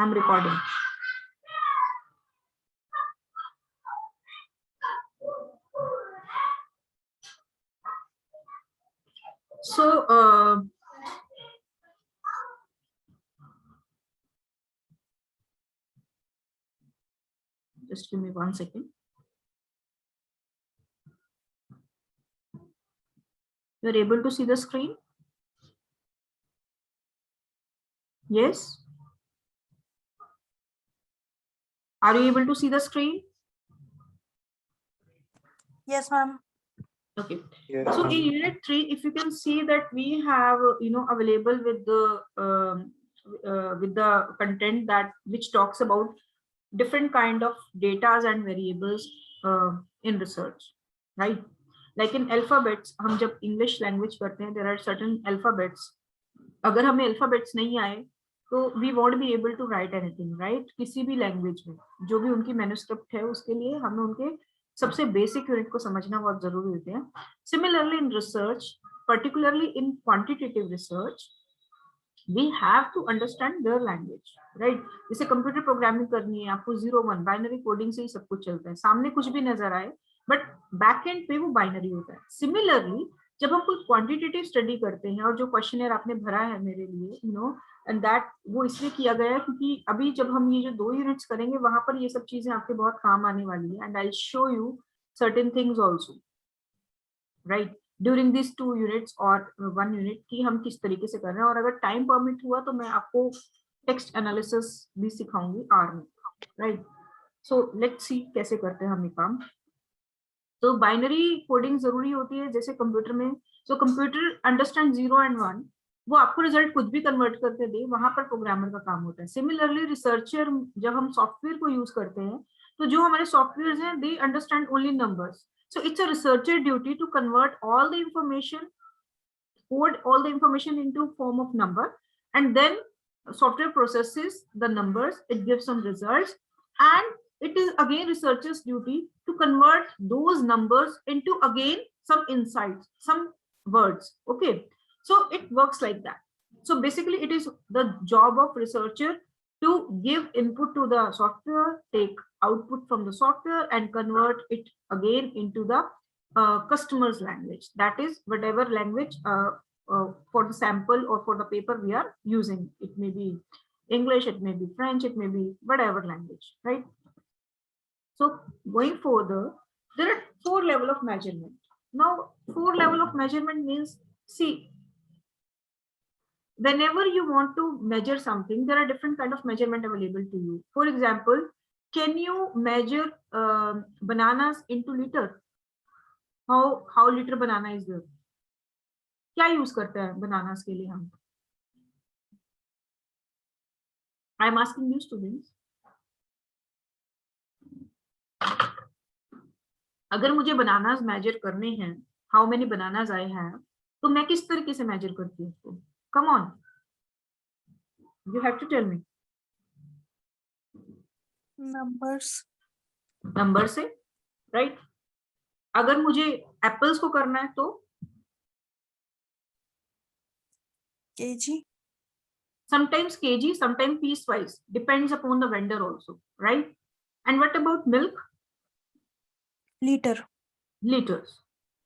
I'm recording. So just give me 1 second. You're able to see the screen? Yes? Are you able to see the screen? Yes, ma'am. Okay. Yes, So ma'am. in unit 3, if you can see that we have, available with the content that which talks about different kind of datas and variables in research, right? Like in alphabets, हम जब English language करते हैं, there are certain alphabets. अगर हमें alphabets नहीं आए, तो we won't be able to write anything, right? किसी भी language में, जो भी उनकी manuscript है, उसके लिए हमें उनके सबसे बेसिक यूनिट को समझना बहुत जरूरी होते हैं. Similarly in research, particularly in quantitative research, we have to understand their language, right? जैसे कंप्यूटर प्रोग्रामिंग करनी है, आपको 0-1 बाइनरी कोडिंग से ही सब कुछ चलता है, सामने कुछ भी नजर आए बट बैक एंड पे वो बाइनरी होता है. सिमिलरली जब हम कोई क्वांटिटेटिव स्टडी करते हैं, और जो क्वेश्चनर आपने भरा है मेरे लिए, एंड दैट वो इसलिए किया गया है क्योंकि अभी जब हम ये जो 2 यूनिट्स करेंगे, वहां पर ये सब चीजें आपके बहुत काम आने वाली है. And I show you certain things also, right, during this 2 units और 1 यूनिट की हम किस तरीके से कर रहे हैं. और अगर टाइम परमिट हुआ तो मैं आपको टेक्स्ट एनालिसिस भी सिखाऊंगी आर में, राइट. सो लेट्स सी कैसे करते हैं हम ये काम. तो बाइनरी कोडिंग जरूरी होती है जैसे कंप्यूटर में. सो कंप्यूटर अंडरस्टैंड 0 एंड 1, वो आपको रिजल्ट कुछ भी कन्वर्ट करके दे, वहां पर प्रोग्रामर का काम होता है. सिमिलरली रिसर्चर, जब हम सॉफ्टवेयर को यूज करते हैं, तो जो हमारे सॉफ्टवेयर हैं, they understand only numbers. So it's a researcher duty to convert all the information, code all the information into form of number, and then software processes the numbers, it gives some results, and it is again researcher's duty to convert those numbers into again some insights, some words. Okay, so it works like that. So basically it is the job of researcher to give input to the software, take output from the software, and convert it again into the customer's language. That is whatever language for the sample or for the paper we are using. It may be English, it may be French, it may be whatever language, right? So going further, there are 4 levels of measurement. Now 4 levels of measurement means, see, whenever you want to measure something, there are different kind of measurement available to you. For example, can you measure bananas into liter? How liter banana is there? क्या use करते हैं bananas के लिए हम? I am asking you students, अगर मुझे bananas measure करने हैं, how many bananas I have, तो मैं किस तरीके से मेजर करती हूँ उसको? Come on, you have to tell me. Number से, राइट. अगर मुझे एप्पल्स को करना है तो kg. Sometimes kg, sometimes piece wise, depends upon the vendor also, right? And what about milk? Liter. Liters,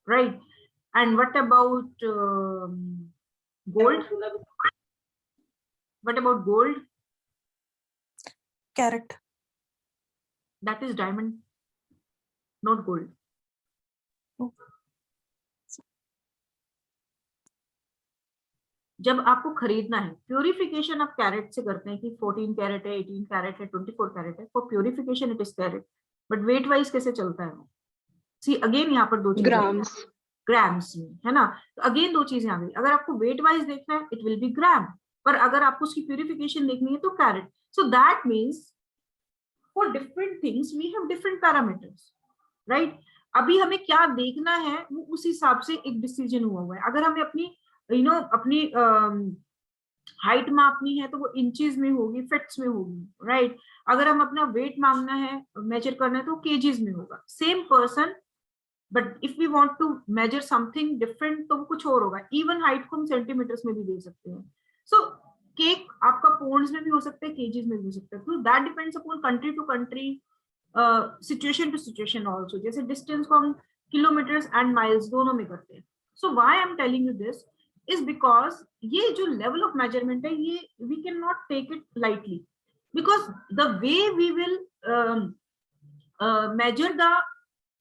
right? And what about gold? What about gold? Carat. That is diamond, not gold. जब आपको खरीदना है, purification आप carat से करते हैं कि 14 carat है, 18 कैरेट है, 24 कैरेट है. For purification it is carat, but weight wise कैसे चलता है? सी अगेन यहाँ पर 2 चीजें, ग्राम्स में, है ना. तो अगेन 2 चीजें आ गई. अगर आपको वेट वाइज देखना है, इट विल बी ग्राम, पर अगर आपको उसकी प्यूरिफिकेशन देखनी है तो carat. So that means for different things we have different parameters, right. अभी हमें क्या देखना है वो उस हिसाब से एक डिसीजन हुआ है. अगर हमें अपनी अपनी हाइट मापनी है तो वो इंचेस में होगी, फिट्स में होगी, राइट. अगर हम अपना वेट मांगना है, मेजर करना है, तो केजीज में होगा. Same person, but if we want to measure something different तो वो कुछ और होगा. इवन हाइट को हम सेंटीमीटर्स में भी दे सकते हैं. सो केक आपका पौंड्स में भी हो सकता है, केजीज में भी हो सकता है, तो that depends upon country to country, situation to situation also. जैसे डिस्टेंस को हम किलोमीटर्स एंड माइल्स दोनों में करते हैं। So why I am telling you this is because ये जो लेवल ऑफ मेजरमेंट है, ये we can not take it lightly, because the way we will measure the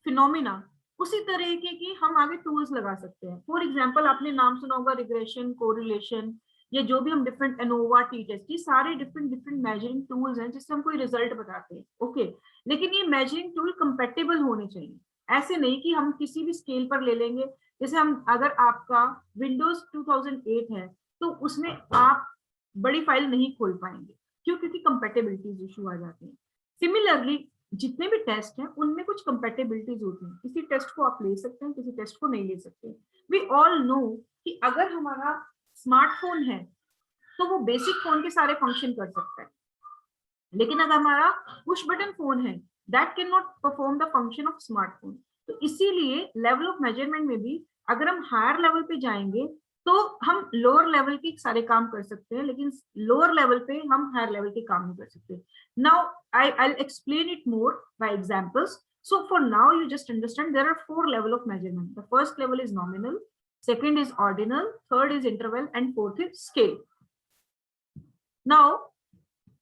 phenomena, उसी तरीके की हम आगे टूल्स लगा सकते हैं। फॉर एग्जाम्पल, आपने नाम सुना होगा रिग्रेशन, कोरिलेशन, ये जो भी हम डिफरेंट एनोवा, टी टेस्ट, ये सारे डिफरेंट डिफरेंट मेजरिंग टूल्स हैं जिससे हम कोई रिजल्ट बताते हैं। ओके, लेकिन ये मेजरिंग टूल कंपेटेबल होने चाहिए। ऐसे नहीं कि हम किसी भी स्केल पर ले लेंगे। जैसे हम, अगर आपका विंडोज 2008 है तो उसमें आप बड़ी फाइल नहीं खोल पाएंगे, क्यों? क्योंकि कंपेटेबिलिटीज इशू आ जाते हैं। सिमिलरली जितने भी टेस्ट हैं उनमें कुछ कंपेटेबिलिटीज होती हैं। किसी टेस्ट को आप ले सकते हैं, किसी टेस्ट को नहीं ले सकते। वी ऑल नो कि अगर हमारा स्मार्टफोन है तो वो बेसिक फोन के सारे फंक्शन कर सकता है, लेकिन अगर हमारा पुश बटन फोन है, that can not perform the function of smartphone. तो इसीलिए लेवल ऑफ मेजरमेंट में भी अगर हम हायर लेवल पे जाएंगे तो हम लोअर लेवल के सारे काम कर सकते हैं, लेकिन लोअर लेवल पे हम हायर लेवल के काम नहीं कर सकते। Now I'll explain it more by examples. So for now you just understand there are 4 level of measurement. The first level is nominal, second is ordinal, third is interval, and fourth is scale. Now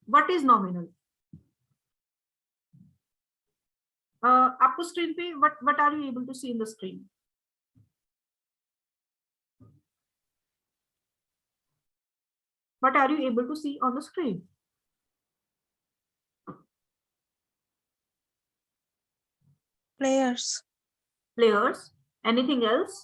what is nominal? आपको screen पे what are you able to see in the screen? What are you able to see on the screen? Players. Players. Anything else?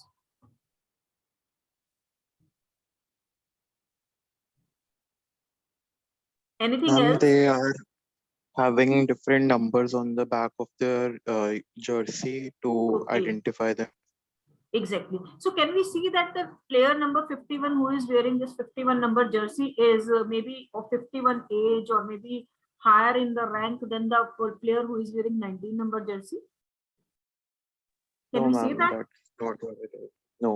Anything else? They are having different numbers on the back of their jersey to Okay. identify them. Exactly. So can we see that the player number 51 who is wearing this 51 number jersey is maybe of 51 age, or maybe higher in the rank than the player who is wearing 19 number jersey? Can No, we say ma'am, that? that's not what it is. No.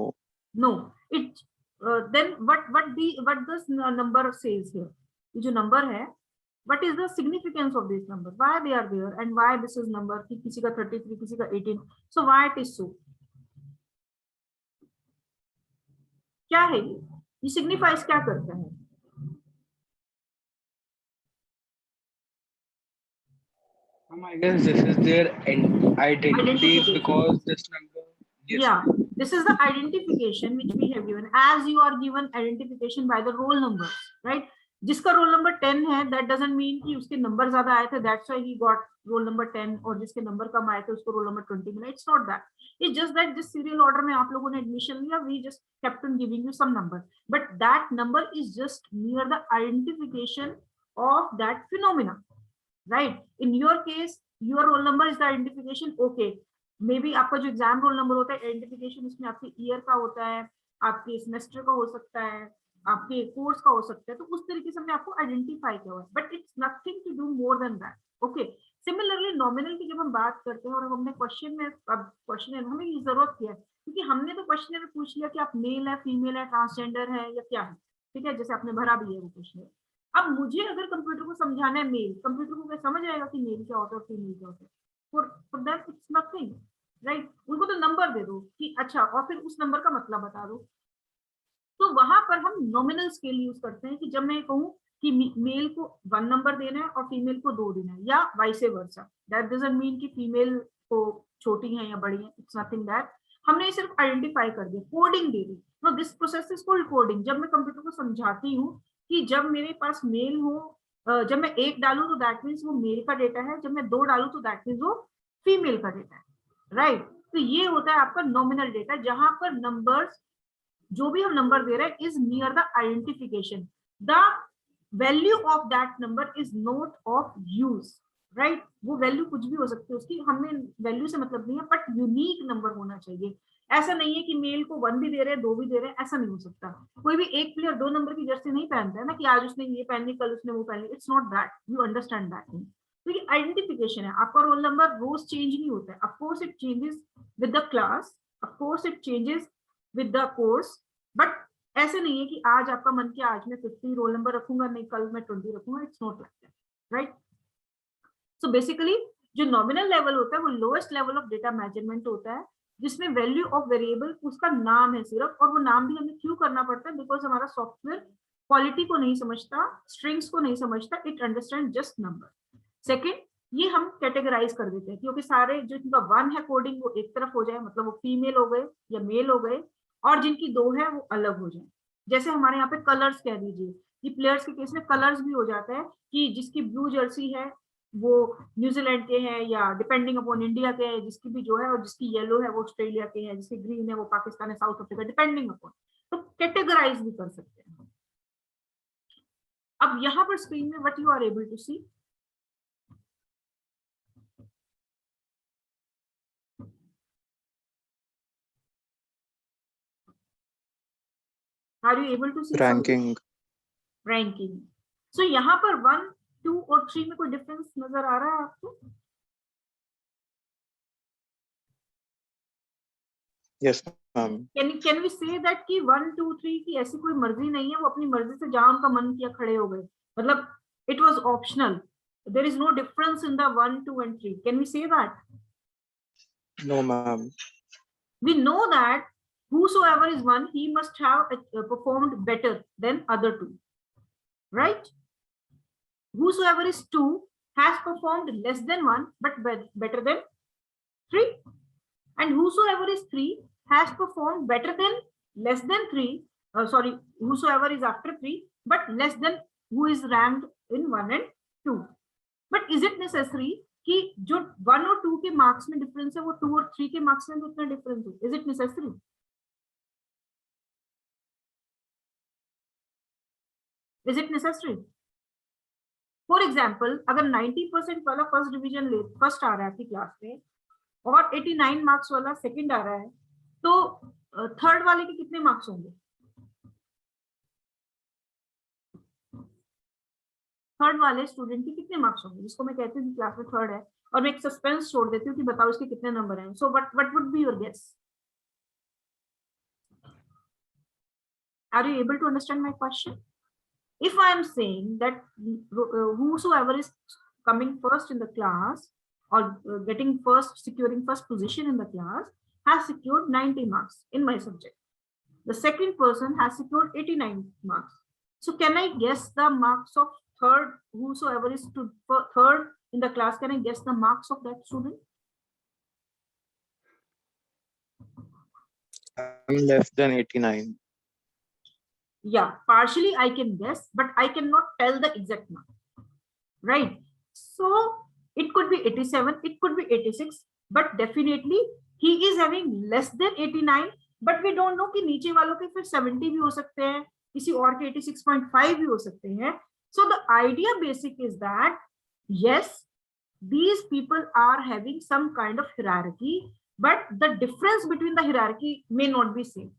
No. It then what this number says here? ये जो number है, what is the significance of this number? Why they are there and why this is number? कि किसी का 33, किसी का 18. So why it is so? क्या है ये सिग्निफाइज क्या करता है? I guess this is their identity Identification. because this number. Yes. Yeah, this is the identification which we have given, as you are given identification by the roll number, right? जिसका roll number 10 है, that doesn't mean कि उसके number ज्यादा आए थे, that's why he got roll number 10, और जिसके number कम आए थे उसको रोल नंबर 20 मिला. It's not that. It's just that जिस सीरियल ऑर्डर में आप लोगों ने एडमिशन लिया, we just kept on giving you some number, but that number is just near the identification of that phenomena, right? In your case, your roll number is the identification. Okay, may be आपका जो exam roll number होता है identification, उसमें आपके year का होता है, आपके सेमेस्टर का हो सकता है, आपके कोर्स का हो सकता है, तो उस तरीके से हमने आपको आइडेंटिफाई किया हुआ है, but it's nothing to do more than that. Okay, similarly nominal की जब हम बात करते हैं और हमने क्वेश्चन में, अब क्वेश्चन में हमें ये जरूरत क्या है, क्योंकि हमने तो क्वेश्चन में पूछ लिया कि आप मेल है, फीमेल है, ट्रांसजेंडर है या क्या है, ठीक है, जैसे आपने भरा भी है वो क्वेश्चन. अब मुझे अगर कंप्यूटर को समझाना है मेल, कंप्यूटर को क्या समझ आएगा कि मेल क्या होता है और फीमेल क्या होता है? For that it's nothing, right? उनको तो नंबर दे दो कि अच्छा, और फिर उस नंबर का मतलब बता दो. तो वहां पर हम नॉमिनल स्केल यूज करते हैं कि जब मैं कहूं कि मेल को 1 नंबर देना है और फीमेल को 2 देना है, या vice versa. That doesn't mean कि फीमेल को छोटी है या बड़ी है, इट्स नथिंग दैट. हमने सिर्फ आइडेंटिफाई कर दिया, कोडिंग दे दी. No, this process is called coding. जब मैं कंप्यूटर को समझाती हूँ कि जब मेरे पास मेल हो, जब मैं 1 डालू तो दैट मीन्स वो मेल का डेटा है, जब मैं 2 डालू तो दैट मीन्स वो फीमेल का डेटा है, राइट? तो ये होता है आपका नॉमिनल डेटा, जहां पर नंबर्स, जो भी हम नंबर दे रहे हैं, is near the identification. The value of that number is not of use, right? वो वैल्यू कुछ भी हो सकती है उसकी, हमें वैल्यू से मतलब नहीं है, बट यूनिक नंबर होना चाहिए. ऐसा नहीं है कि मेल को 1 भी दे रहे हैं, 2 भी दे रहे हैं, ऐसा नहीं हो सकता. कोई भी एक प्लेयर 2 नंबर की जर्सी नहीं पहनता है ना, कि आज उसने ये पहनी, कल उसने वो पहनी. It's not that, you understand that thing. तो ये आइडेंटिफिकेशन है. आपका रोल नंबर रोज चेंज नहीं होता है. Of course it changes with the class, of course it changes with the course, but ऐसे नहीं है कि आज आपका मन किया आज मैं 50 रोल नंबर रखूंगा, नहीं कल मैं 20 रखूंगा, it's not like that, right. So basically जो नॉमिनल लेवल होता है वो lowest level of data measurement होता है, जिसमें वैल्यू ऑफ वेरिएबल उसका नाम है सिर्फ, और वो नाम भी हमें क्यों करना पड़ता है, बिकॉज हमारा सॉफ्टवेयर क्वालिटी को नहीं समझता, स्ट्रिंग्स को नहीं समझता, it understand just number. Second, ये हम कैटेगराइज कर देते हैं क्योंकि सारे जो इनका 1 है कोडिंग वो एक तरफ हो जाए, मतलब वो फीमेल हो गए या मेल हो गए, और जिनकी 2 है वो अलग हो जाए। जैसे हमारे यहाँ पे कलर्स कह दीजिए, कि प्लेयर्स के केस में कलर्स भी हो जाता है कि जिसकी ब्लू जर्सी है वो न्यूजीलैंड के हैं या डिपेंडिंग अपॉन इंडिया के हैं, जिसकी भी जो है, और जिसकी येलो है वो ऑस्ट्रेलिया के हैं, जिसकी ग्रीन है वो पाकिस्तान है, साउथ अफ्रीका, डिपेंडिंग अपॉन, तो कैटेगराइज भी कर सकते हैं। अब यहाँ पर स्क्रीन में what you are able to see, are you able to see Ranking. Ranking? So यहाँ पर 1, 2 और 3 में कोई डिफरेंस नजर आ रहा है आपको? Yes, ma'am. Can we say that कि 1, 2, 3 की ऐसी कोई मर्जी नहीं है, वो अपनी मर्जी से जहां उनका मन किया खड़े हो गए, मतलब it was optional, there is no difference in the 1, 2 and 3, can we say that? No, ma'am. We know that whosoever is 1 he must have performed better than other 2, right? Whosoever is 2 has performed less than 1 but better than 3, and whosoever is 3 has performed better than less than 3, whosoever is after 3 but less than who is ranked in 1 and 2. But is it necessary कि जो 1 और 2 के marks में difference है वो 2 और 3 के marks में भी उतना डिफरेंस हो? Is it necessary? Is it necessary? For example, अगर 90% वाला फर्स्ट आ रहा है आपकी क्लास में और 89 मार्क्स वाला सेकंड आ रहा है, तो थर्ड वाले के कितने मार्क्स होंगे? थर्ड वाले स्टूडेंट के कितने मार्क्स होंगे, जिसको मैं कहती हूँ क्लास में थर्ड है और मैं एक सस्पेंस छोड़ देती हूँ कि बताओ इसके कितने नंबर हैं? So what would be your guess? Are you able to understand my question? If I am saying that whosoever is coming first in the class or securing first position in the class has secured 90 marks in my subject. The second person has secured 89 marks. So can I guess the marks of third, whosoever is third in the class, can I guess the marks of that student? I'm less than 89. Yeah, partially I can guess, but I cannot tell the exact mark, right? So it could be 87, it could be 86, but definitely he is having less than 89, but we don't know कि नीचे वालों के फिर 70 भी हो सकते हैं, किसी और के 86.5 भी हो सकते हैं. So the idea basic is that yes, these people are having some kind of hierarchy, but the difference between the hierarchy may not be same.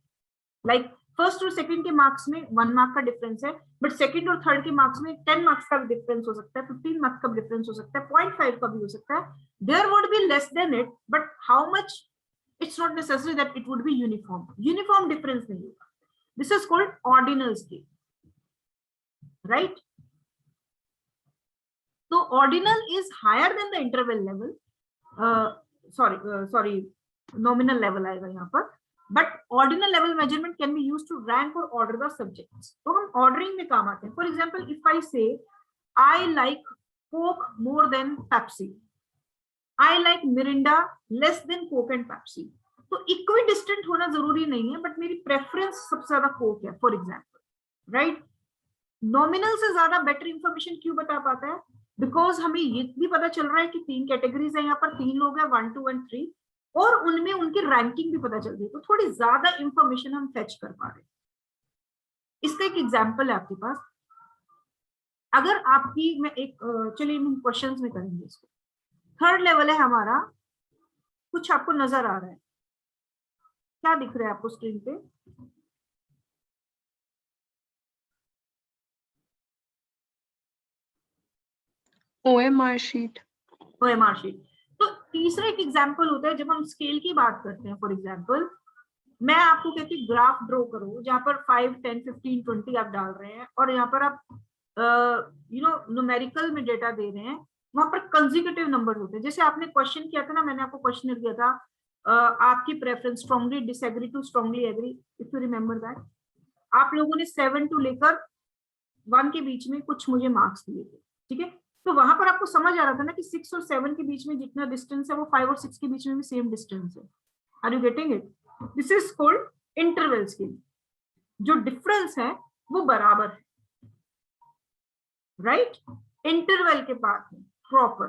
Like first और सेकंड के मार्क्स में 1 मार्क का डिफरेंस है, but second और third के marks में 10 marks का difference हो सकता है, 15 मार्क्स का डिफरेंस हो सकता है, 0.5 का भी हो सकता है. There would be less than it, but how much, it's not necessary that it would be uniform difference नहीं होगा. This is called ordinal scale, right? तो ordinal is higher than the interval level, sorry nominal level आएगा यहाँ पर. But ordinal level measurement can be used to rank or order the subjects. तो हम ordering में काम आते हैं. For example, if I say I like Coke more than Pepsi, I like Mirinda less than Coke and Pepsi. तो equidistant होना जरूरी नहीं है, but मेरी preference सबसे ज्यादा Coke है, for example, right? Nominal से ज्यादा better information क्यों बता पाता है? Because हमें ये भी पता चल रहा है कि 3 कैटेगरीज है, यहाँ पर 3 लोग हैं, 1, 2 and 3, और उनमें उनकी रैंकिंग भी पता चल रही है, तो थोड़ी ज्यादा इंफॉर्मेशन हम फेच कर पा रहे हैं. इसका एक एग्जांपल है आपके पास. अगर आपकी मैं एक चलिए हम क्वेश्चंस में करेंगे इसको. थर्ड लेवल है हमारा, कुछ आपको नजर आ रहा है, क्या दिख रहा है आपको स्क्रीन पे? OMR sheet. OMR sheet. तो तीसरा एक एग्जांपल होता है जब हम स्केल की बात करते हैं. फॉर एग्जांपल मैं आपको कहती हूँ ग्राफ ड्रॉ करो जहां पर 5, 10, 15, 20 आप डाल रहे हैं और यहाँ पर आप न्यूमेरिकल में डेटा दे रहे हैं, वहां पर कंसेक्यूटिव नंबर होते हैं। जैसे आपने क्वेश्चन किया था ना, मैंने आपको क्वेश्चन दिया था आपकी preference strongly disagree to strongly agree, if you remember that. आप लोगों ने 7 टू लेकर 1 के बीच में कुछ मुझे मार्क्स दिए थे, ठीक है। तो वहां पर आपको समझ आ रहा था ना कि 6 और 7 के बीच में जितना डिस्टेंस है वो 5 और 6 के बीच में भी सेम डिस्टेंस है। Are you getting it? This is called interval scale. जो डिफरेंस है वो बराबर है, राइट, इंटरवल के पास है प्रॉपर।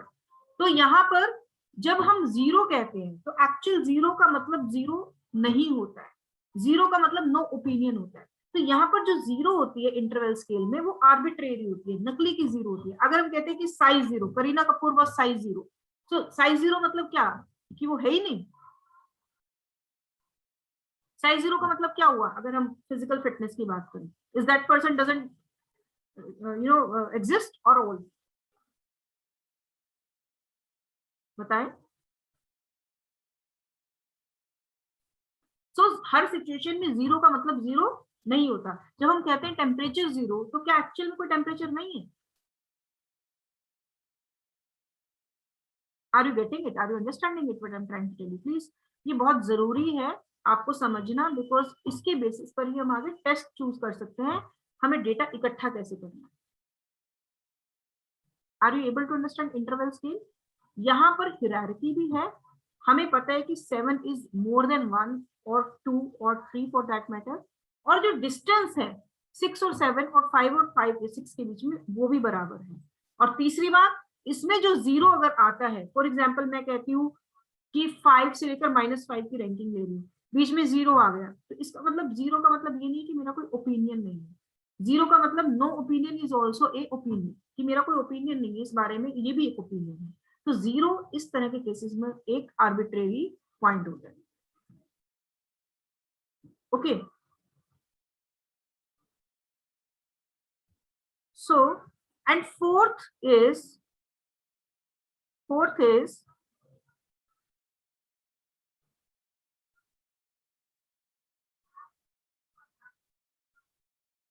तो यहाँ पर जब हम 0 कहते हैं तो एक्चुअल 0 का मतलब 0 नहीं होता है, 0 का मतलब नो ओपिनियन होता है। तो यहाँ पर जो 0 होती है इंटरवल स्केल में वो आर्बिट्रेरी होती है, नकली की 0 होती है। अगर हम कहते हैं कि size 0, Kareena Kapoor was size 0, तो साइज 0 मतलब क्या कि वो है ही नहीं। साइज 0 का मतलब क्या हुआ अगर हम फिजिकल फिटनेस की बात करें? Is that person doesn't exist or all? बताएं। So, हर सिचुएशन में 0 का मतलब 0 नहीं होता। जब हम कहते हैं टेम्परेचर 0, तो क्या एक्चुअल में कोई टेम्परेचर नहीं है? Are you getting it? Are you understanding it? What I am trying to tell you? Please, ये बहुत जरूरी है आपको समझना, बिकॉज इसके बेसिस पर ही हम आगे टेस्ट चूज कर सकते हैं हमें डेटा इकट्ठा कैसे करना है। Are you able to understand interval scale? यहाँ पर हिरार्की भी है। हमें पता है कि 7 इज मोर देन 1 और 2 और 3 फॉर दैट मैटर, और जो डिस्टेंस है 6 और 7 और 5 और 5 या 6 के बीच में वो भी बराबर है। और तीसरी बात, इसमें जो 0 अगर आता है, फॉर एग्जाम्पल मैं कहती हूँ कि 5 से लेकर -5 की रैंकिंग ले रही हूँ, बीच में 0 आ गया, तो इसका मतलब 0 का मतलब ये नहीं कि मेरा कोई ओपिनियन नहीं है। 0 का मतलब no opinion is also a opinion, कि मेरा कोई ओपिनियन नहीं है इस बारे में, ये भी एक ओपिनियन है। तो 0 इस तरह के केसेस में एक आर्बिट्रेरी पॉइंट होता है। Okay, so and fourth is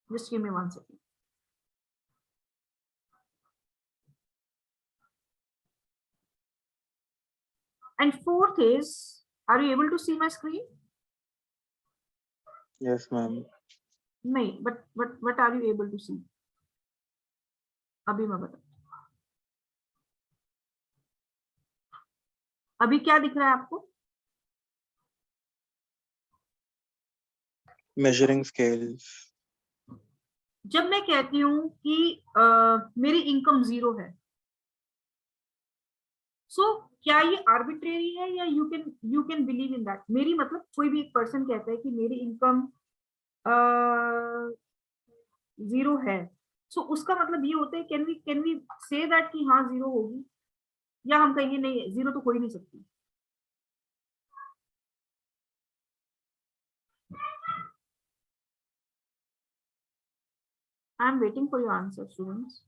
just give me 1 second. And fourth is, are you able to see my screen? Yes, ma'am. नहीं, but what are you able to see? अभी मैं बता, अभी क्या दिख रहा है आपको? Measuring scales. जब मैं कहती हूँ कि मेरी इनकम 0 है, सो क्या ये आर्बिट्रेरी है या you can believe in that? मेरी मतलब कोई भी एक पर्सन कहता है कि मेरी इनकम 0 है, सो उसका मतलब ये होता है कैन वी से दैट कि हाँ 0 होगी, या हम कहेंगे नहीं 0 तो हो ही नहीं सकती? I am waiting for your answer students.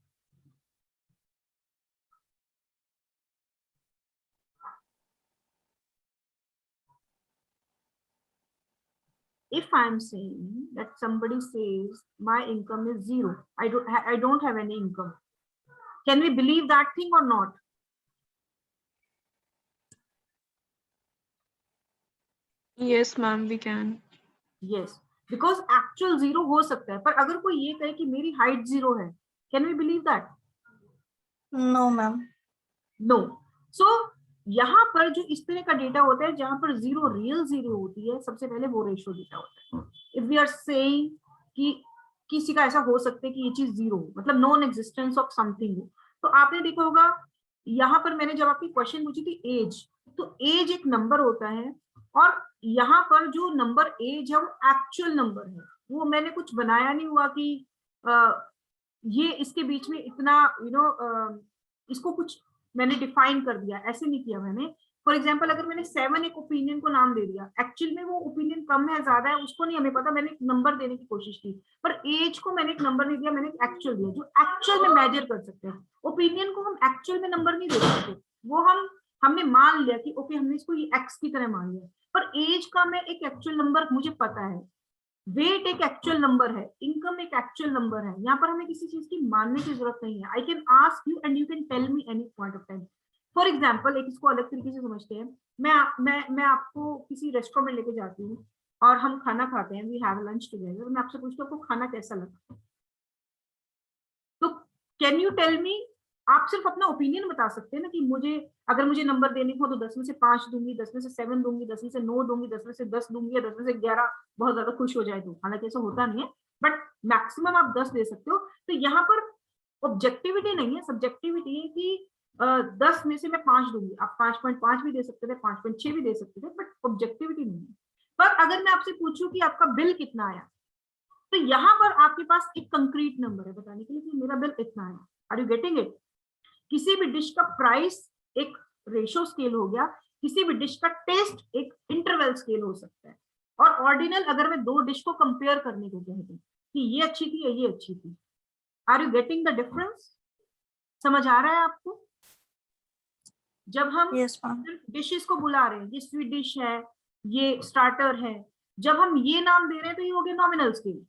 If I'm saying that somebody says my income is 0, I don't have any income, can we believe that thing or not? Yes, ma'am, we can. Yes, because actual 0 हो सकता है, पर अगर कोई ये कहे कि मेरी हाइट 0 है, can we believe that? No, ma'am. No. So यहाँ पर जो इस तरह का डेटा होता है जहां पर 0 रियल 0 होती है, सबसे पहले वो रेशियो डेटा होता है। इफ वी आर सेइंग कि किसी का ऐसा हो सकता है कि ये चीज 0 मतलब नॉन एग्जिस्टेंस ऑफ समथिंग हो, तो आपने देखा होगा यहाँ पर मैंने जब आपकी क्वेश्चन पूछी थी एज, तो एज एक नंबर होता है, और यहाँ पर जो नंबर एज है वो एक्चुअल नंबर है, वो मैंने कुछ बनाया नहीं हुआ कि ये इसके बीच में इतना इसको कुछ मैंने डिफाइन कर दिया, ऐसे नहीं किया मैंने। फॉर एग्जाम्पल अगर मैंने 7 एक ओपिनियन को नाम दे दिया, एक्चुअल में वो ओपिनियन कम है ज्यादा है उसको नहीं हमें पता, मैंने एक नंबर देने की कोशिश की, पर एज को मैंने एक नंबर नहीं दिया, मैंने एक एक्चुअल दिया जो एक्चुअल में मेजर कर सकते हैं। ओपिनियन को हम एक्चुअल में नंबर नहीं दे सकते, वो हमने मान लिया कि ओके हमने इसको ये एक्स की तरह मान लिया, पर एज का मैं एक एक्चुअल नंबर मुझे पता है, वेट एक एक्चुअल नंबर है, इनकम एक एक्चुअल नंबर है। यहाँ पर हमें किसी चीज की मानने की जरूरत नहीं है। I can ask you and you can tell me any point of time. For example, एक इसको अलग तरीके से समझते हैं। मैं आपको किसी रेस्टोरेंट में लेके जाती हूँ और हम खाना खाते हैं, वी हैव लंच टुगेदर। मैं आपसे पूछती हूँ आपको खाना कैसा लगा, तो कैन यू टेल मी, आप सिर्फ अपना ओपिनियन बता सकते हैं ना कि मुझे अगर मुझे नंबर देने को तो 10 में से 5 दूंगी, 10 में से 7 दूंगी, 10 में से 9 दूंगी, 10 में से 10 दूंगी, या 10 में से 11 बहुत ज्यादा खुश हो जाए तो। हालांकि ऐसा होता नहीं है, बट मैक्सिमम आप 10 दे सकते हो। तो यहाँ पर ऑब्जेक्टिविटी नहीं है, सब्जेक्टिविटी है कि 10 में से मैं 5 दूंगी। आप 5.5 भी दे सकते थे, 5.6 भी दे सकते थे, बट ऑब्जेक्टिविटी नहीं है। पर अगर मैं आपसे पूछूं कि आपका बिल कितना आया, तो यहाँ पर आपके पास एक कंक्रीट नंबर है बताने के लिए कि मेरा बिल इतना आया। Are you getting it? किसी भी डिश का प्राइस एक रेशो स्केल हो गया, किसी भी डिश का टेस्ट एक इंटरवल स्केल हो सकता है। और ऑर्डिनल अगर मैं दो डिश को कंपेयर करने को कह दूं कि ये अच्छी थी या ये अच्छी थी। Are you getting the difference? समझ आ रहा है आपको? जब हम Yes, ma'am. डिशेस को बुला रहे हैं, ये स्वीट डिश है, ये स्टार्टर है, जब हम ये नाम दे रहे हैं तो ये हो गया नॉमिनल स्केल।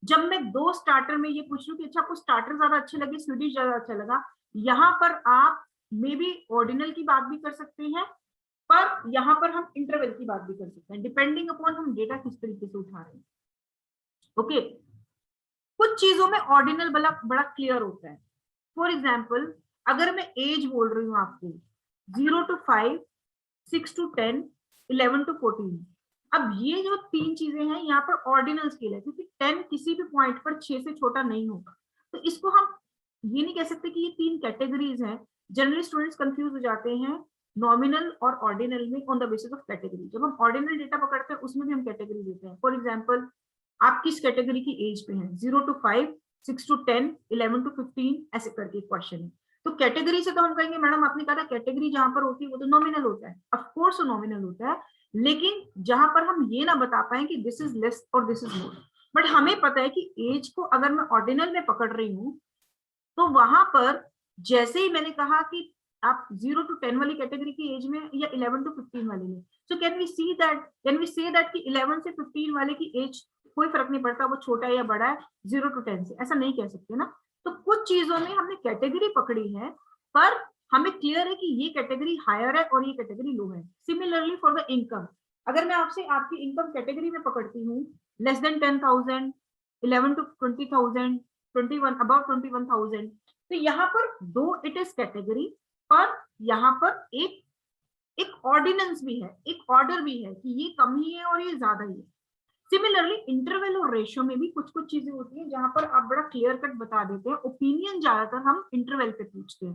जब मैं दो स्टार्टर में ये पूछ लूं कि अच्छा आपको स्टार्टर ज्यादा अच्छे लगे, स्वीट डिश ज्यादा अच्छा लगा, यहाँ पर आप मे बी ऑर्डिनल की बात भी कर सकते हैं, पर यहाँ पर हम इंटरवल की बात भी कर सकते हैं, डिपेंडिंग अपॉन हम डेटा किस तरीके से उठा रहे हैं। ओके, कुछ चीजों में ऑर्डिनल बड़ा क्लियर होता है। फॉर एग्जाम्पल, अगर मैं एज बोल रही हूँ आपको 0 to 5, 6 to 10, 11 to 14, अब ये जो तीन चीजें हैं यहाँ पर ऑर्डिनल स्केल है, क्योंकि 10 किसी भी पॉइंट पर 6 से छोटा नहीं होगा। तो इसको हम ये नहीं कह सकते कि ये तीन कैटेगरीज हैं। जनरली स्टूडेंट्स कंफ्यूज हो जाते हैं नॉमिनल और ऑर्डिनल में on the basis of category. जब हम ऑर्डिनल डेटा पकड़ते हैं उसमें भी हम कैटेगरी देते हैं। फॉर एग्जाम्पल, आप किस कैटेगरी की एज पे हैं, 0 to 5, 6 to 10, 11 to 15, ऐसे करके क्वेश्चन है। तो कैटेगरी से तो हम कहेंगे मैडम आपने कहा था कैटेगरी जहां पर होती है वो तो नॉमिनल होता है, ऑफ कोर्स वो नॉमिनल होता है, लेकिन जहां पर हम ये ना बता पाए कि दिस इज लेस और दिस इज मोर। बट हमें पता है कि एज को अगर मैं ऑर्डिनल में पकड़ रही हूँ तो वहां पर जैसे ही मैंने कहा कि आप 0 to 10 वाली कैटेगरी की एज में या 11 to 15 वाली में, so can we say that कि 11 से 15 वाले की एज कोई फर्क नहीं पड़ता वो छोटा है या बड़ा है 0 to 10 से, ऐसा नहीं कह सकते ना। तो कुछ चीजों में हमने कैटेगरी पकड़ी है, पर हमें क्लियर है कि ये कैटेगरी हायर है और ये कैटेगरी लो है। सिमिलरली फॉर द इनकम, अगर मैं आपसे आपकी इनकम कैटेगरी में पकड़ती हूँ लेस देन 10,000, 11 to 20,000, 21 अबाउट 21,000, तो यहाँ पर दो इट इज कैटेगरी, पर यहाँ पर एक ऑर्डिनेंस भी है, एक ऑर्डर भी है कि ये कम ही है और ये ज्यादा ही है। सिमिलरली इंटरवल और रेशियो में भी कुछ कुछ चीजें होती हैं जहां पर आप बड़ा क्लियर कट बता देते हैं। ओपिनियन ज्यादातर हम इंटरवल पे पूछते हैं,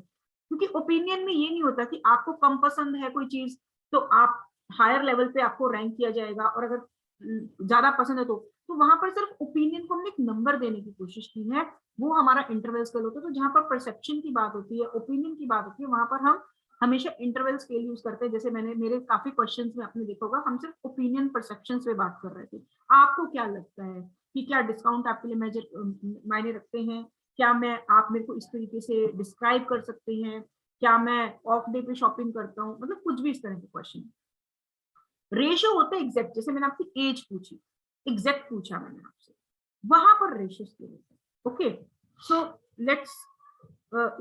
क्योंकि ओपिनियन में ये नहीं होता कि आपको कम पसंद है कोई चीज तो आप हायर लेवल पे आपको रैंक किया जाएगा, और अगर ज्यादा पसंद है तो वहां पर सिर्फ ओपिनियन को हमने एक नंबर देने की कोशिश की है, वो हमारा इंटरवल स्केल होता है। तो जहां पर परसेप्शन की बात होती है, ओपिनियन की बात होती है, वहां पर हम हमेशा इंटरवल स्केल यूज करते हैं। जैसे मैंने मेरे काफी क्वेश्चंस में आपने देखा होगा हम सिर्फ ओपिनियन परसेप्शन पे बात कर रहे थे। आपको क्या लगता है कि क्या डिस्काउंट आपके लिए मायने रखते हैं? क्या मैं आप मेरे को इस तरीके से डिस्क्राइब कर सकते हैं? क्या मैं ऑफ डे पे शॉपिंग करता हूँ? मतलब कुछ भी इस तरह के क्वेश्चन। रेशियो होता है एग्जैक्ट, जैसे मैंने आपकी एज पूछी, एग्जैक्ट पूछा मैंने आपसे, वहां पर रेशियो स्केल होता है। ओके, सो लेट्स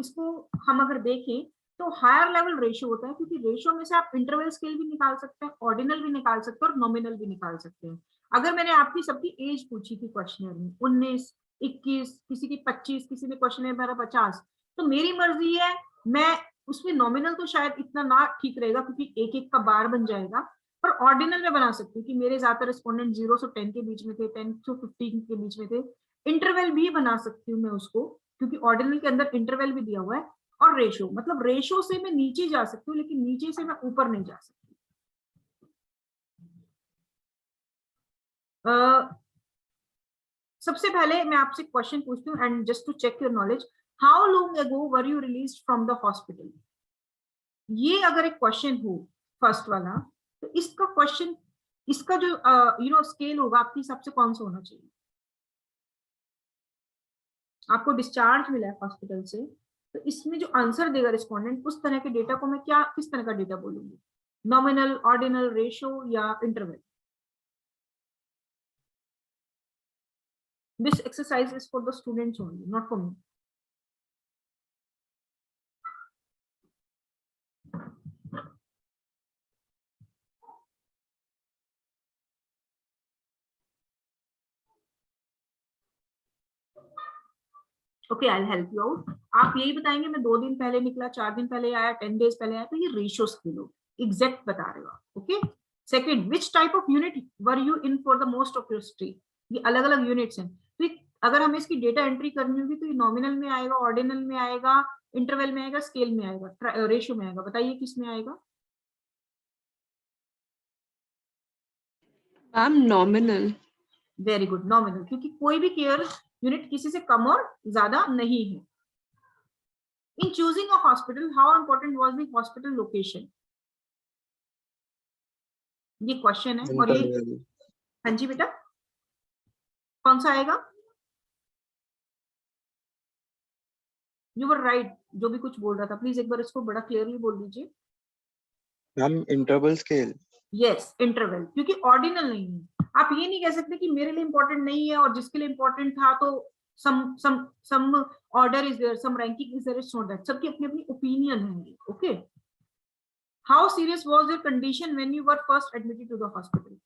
इसको हम अगर देखें तो हायर लेवल रेशियो होता है, क्योंकि रेशियो में से आप इंटरवल स्केल भी निकाल सकते हैं, ऑर्डिनल भी निकाल सकते हैं और नॉमिनल भी निकाल सकते हैं। अगर मैंने आपकी सबकी एज पूछी थी क्वेश्चनर में 19, 21, किसी की 25, किसी ने क्वेश्चन में 50, तो मेरी मर्जी है, मैं उसमें नॉमिनल तो शायद इतना ना ठीक रहेगा क्योंकि एक एक का बार बन जाएगा, पर ऑर्डिनल में बना सकती हूँ कि मेरे ज्यादातर रिस्पोंडेंट 0 से 10 के बीच में थे, 10 से 15 के बीच में थे। इंटरवल भी बना सकती हूँ मैं उसको, क्योंकि ऑर्डिनल के अंदर इंटरवल भी दिया हुआ है। और रेशो, मतलब रेशो से मैं नीचे जा सकती हूँ लेकिन नीचे से मैं ऊपर नहीं जा सकती। सबसे पहले मैं आपसे क्वेश्चन पूछती हूँ, and just to check your knowledge, how long ago were you released from the hospital? ये अगर एक क्वेश्चन हो फर्स्ट वाला, तो इसका क्वेश्चन, इसका जो स्केल होगा आपके हिसाब से कौन सा होना चाहिए? आपको डिस्चार्ज मिला है हॉस्पिटल से, तो इसमें जो आंसर देगा रिस्पोंडेंट, उस तरह के डेटा को मैं क्या किस तरह का डेटा बोलूंगी? नॉमिनल, ऑर्डिनल, रेशियो या interval? This exercise is for the students only, not for me. Okay, I'll help you out. आप यही बताएंगे मैं 2 दिन पहले निकला, 4 दिन पहले आया, 10 days पहले आया, तो ये रेशियो स्केल हो, एग्जैक्ट बता रहे हो आप. Okay. Second, which type of unit were you in for the most of your stream? ये अलग अलग यूनिट्स हैं. तो अगर हमें इसकी डेटा एंट्री करनी होगी तो ये नॉमिनल में आएगा, ऑर्डिनल में आएगा, इंटरवल में आएगा, स्केल में आएगा, रेशियो में आएगा? बताइए किस में आएगा? Ma'am nominal. Very good, nominal, क्योंकि कोई भी केयर यूनिट किसी से कम और ज्यादा नहीं है. इन choosing a hospital, how important was the hospital location? ये क्वेश्चन है. और ये, Internal. हाँ जी बेटा, कौन सा आएगा? You were right. जो भी कुछ बोल रहा था प्लीज एक बार इसको बड़ा क्लियरली बोल दीजिए. Ma'am, interval scale. Yes, interval, क्योंकि ऑर्डिनल नहीं है. आप ये नहीं कह सकते कि मेरे लिए इंपॉर्टेंट नहीं है और जिसके लिए इंपॉर्टेंट था तो some order is there, some ranking is there. It's not that. सबकी अपनी अपनी ओपिनियन है. Okay. How serious was your condition when you were first admitted to the hospital?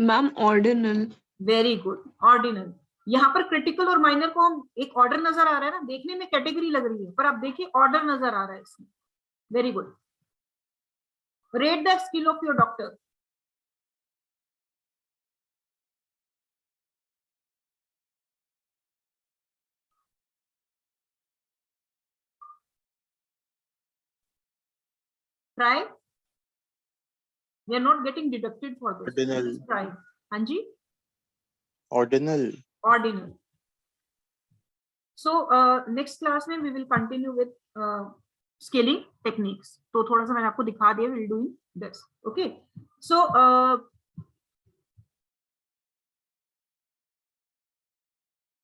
Ma'am ordinal. Very good, ordinal. यहाँ पर critical और minor को हम एक ऑर्डर नजर आ रहा है ना, देखने में कैटेगरी लग रही है पर आप देखिए ऑर्डर नजर आ रहा है इसमें. Very good. Rate the skill of your doctor. Try. We are not getting deducted for this. Ordinal. Just try. हाँ जी. Ordinal. Ordinal. So next class में we will continue with scaling techniques. तो थोड़ा सा मैंने आपको दिखा दिया. We'll doing this. Okay. So